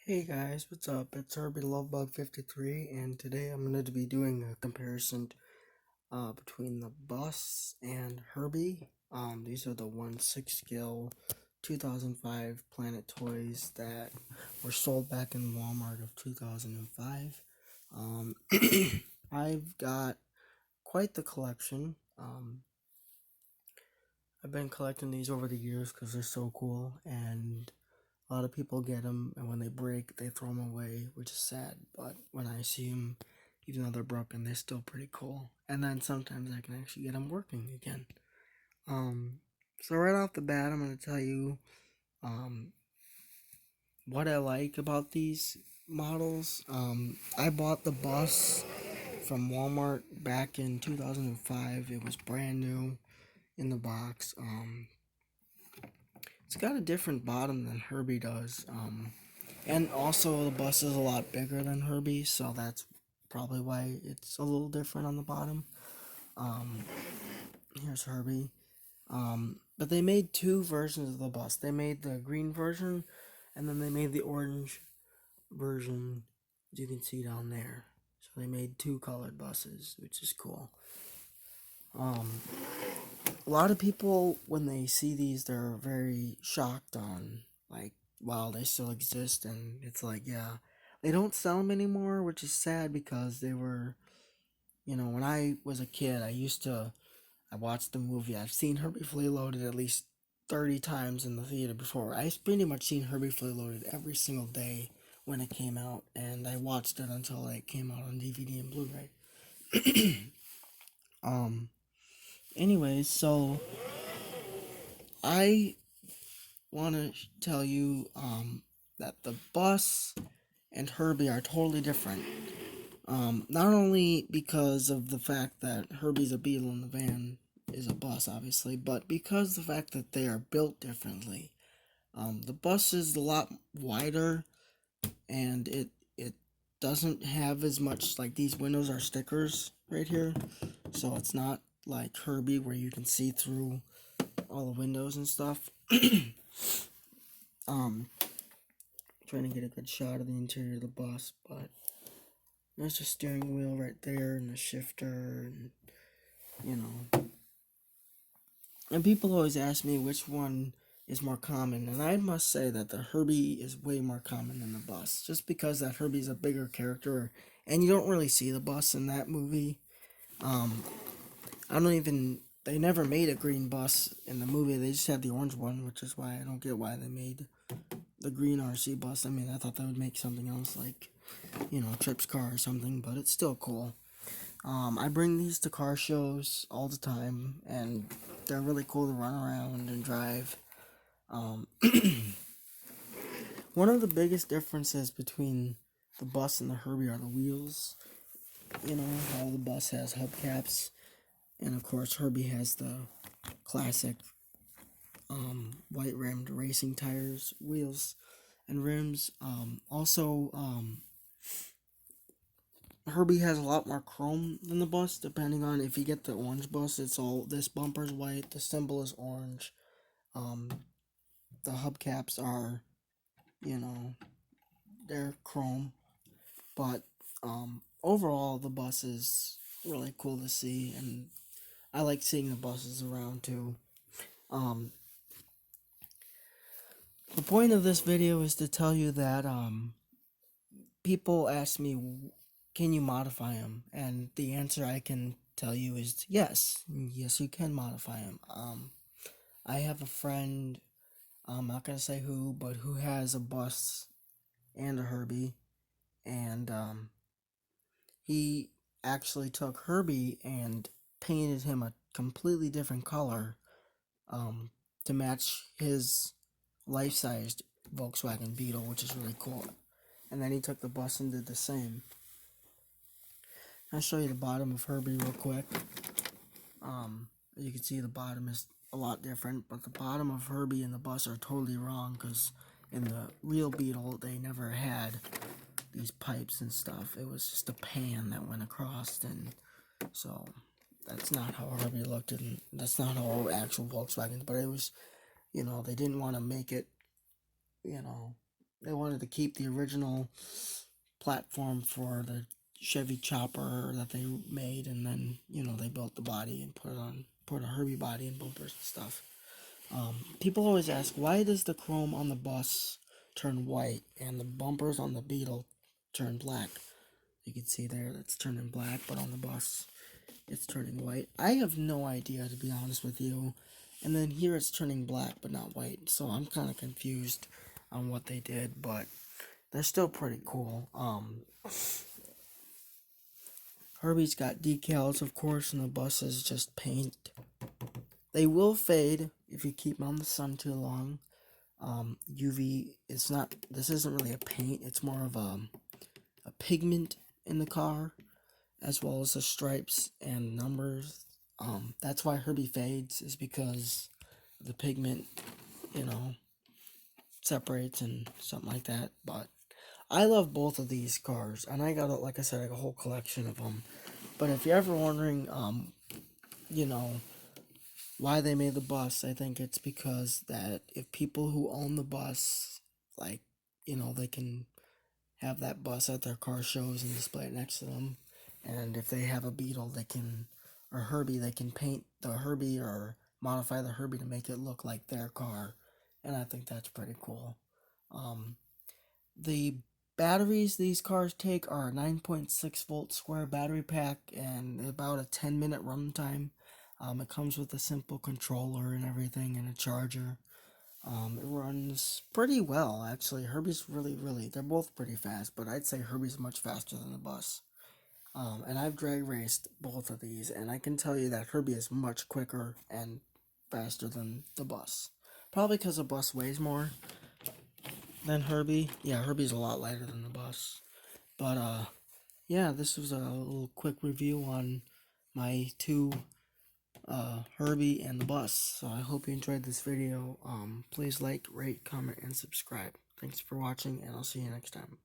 Hey guys, what's up? It's Herbie Lovebug53, and today I'm going to be doing a comparison between the bus and Herbie. These are the 1/6 scale 2005 Planet toys that were sold back in Walmart of 2005. Um, I've got quite the collection. I've been collecting these over the years because they're so cool, and a lot of people get them, and when they break, they throw them away, which is sad. But when I see them, even though they're broken, they're still pretty cool. And then sometimes I can actually get them working again. Um, so right off the bat, I'm gonna tell you um, what I like about these models. I bought the bus from Walmart back in 2005. It was brand new in the box. It's got a different bottom than Herbie does. And also, the bus is a lot bigger than Herbie, so that's probably why it's a little different on the bottom. Um, Here's Herbie. But they made two versions of the bus. They made the green version, and then they made the orange version, as you can see down there. So they made two colored buses, which is cool. A lot of people, when they see these, they're very shocked on, like, wow, they still exist, and it's like, yeah. They don't sell them anymore, which is sad because they were, when I was a kid, I watched the movie. I've seen Herbie Fully Loaded at least 30 times in the theater before. I've pretty much seen Herbie Fully Loaded every single day when it came out, and I watched it until it came out on DVD and Blu-ray. um, Anyways, so I want to tell you that the bus and Herbie are totally different. Not only because of the fact that Herbie's a beetle and the van is a bus, obviously, but because the fact that they are built differently. The bus is a lot wider, and it doesn't have as much, like, these windows are stickers right here, so it's not like Herbie where you can see through all the windows and stuff. um, Trying to get a good shot of the interior of the bus, but there's the steering wheel right there and the shifter, and you know. And people always ask me which one is more common, and I must say that the Herbie is way more common than the bus, just because that Herbie's a bigger character, and you don't really see the bus in that movie. Um, I don't even. They never made a green bus in the movie. They just had the orange one, which is why I don't get why they made the green RC bus. I mean, I thought they would make something else like, Trip's car or something, but it's still cool. I bring these to car shows all the time, and they're really cool to run around and drive. Um, One of the biggest differences between the bus and the Herbie are the wheels. You know, how the bus has hubcaps, and of course Herbie has the classic white rimmed racing tires, wheels, and rims. Herbie has a lot more chrome than the bus, depending on if you get the orange bus, it's all, this bumper's white, the symbol is orange, um, the hubcaps are, you know, they're chrome, but, overall, the bus is really cool to see, and I like seeing the buses around, too. Um, the point of this video is to tell you that, people ask me, can you modify them? And the answer I can tell you is yes. Yes, you can modify them. I have a friend, I'm not going to say who, but who has a bus and a Herbie. And he actually took Herbie and painted him a completely different color to match his life-sized Volkswagen Beetle, which is really cool. And then he took the bus and did the same. I'll show you the bottom of Herbie real quick. You can see the bottom is a lot different, but the bottom of Herbie and the bus are totally wrong, because in the real Beetle, they never had these pipes and stuff. It was just a pan that went across, and so that's not how Herbie looked, and that's not how actual Volkswagens, but it was, they didn't want to make it, you know, They wanted to keep the original platform for the Chevy Chopper that they made, and then they built the body and put a Herbie body and bumpers and stuff. People always ask, why does the chrome on the bus turn white and the bumpers on the Beetle turn black? You can see there that's turning black, but on the bus it's turning white. I have no idea, to be honest with you. And then here it's turning black but not white, so I'm kind of confused on what they did, but they're still pretty cool. Herbie's got decals, of course, and the bus is just paint. They will fade if you keep them on the sun too long. UV, it's not, this isn't really a paint, it's more of a pigment in the car, as well as the stripes and numbers. That's why Herbie fades, is because the pigment, separates and something like that. But I love both of these cars, and I got, like I said, I got a whole collection of them. But if you're ever wondering, you know, why they made the bus, I think it's because that if people who own the bus, like, they can have that bus at their car shows and display it next to them. And if they have a Beetle, or Herbie, they can paint the Herbie or modify the Herbie to make it look like their car. And I think that's pretty cool. The batteries these cars take are a 9.6 volt square battery pack and about a 10-minute run time. It comes with a simple controller and everything and a charger. It runs pretty well, actually. Herbie's really, they're both pretty fast, but I'd say Herbie's much faster than the bus. And I've drag raced both of these, and I can tell you that Herbie is much quicker and faster than the bus. Probably because the bus weighs more than Herbie. Yeah, Herbie's a lot lighter than the bus. But, yeah, this was a little quick review on my two Herbie and the bus. So I hope you enjoyed this video. Please like, rate, comment, and subscribe. Thanks for watching, and I'll see you next time.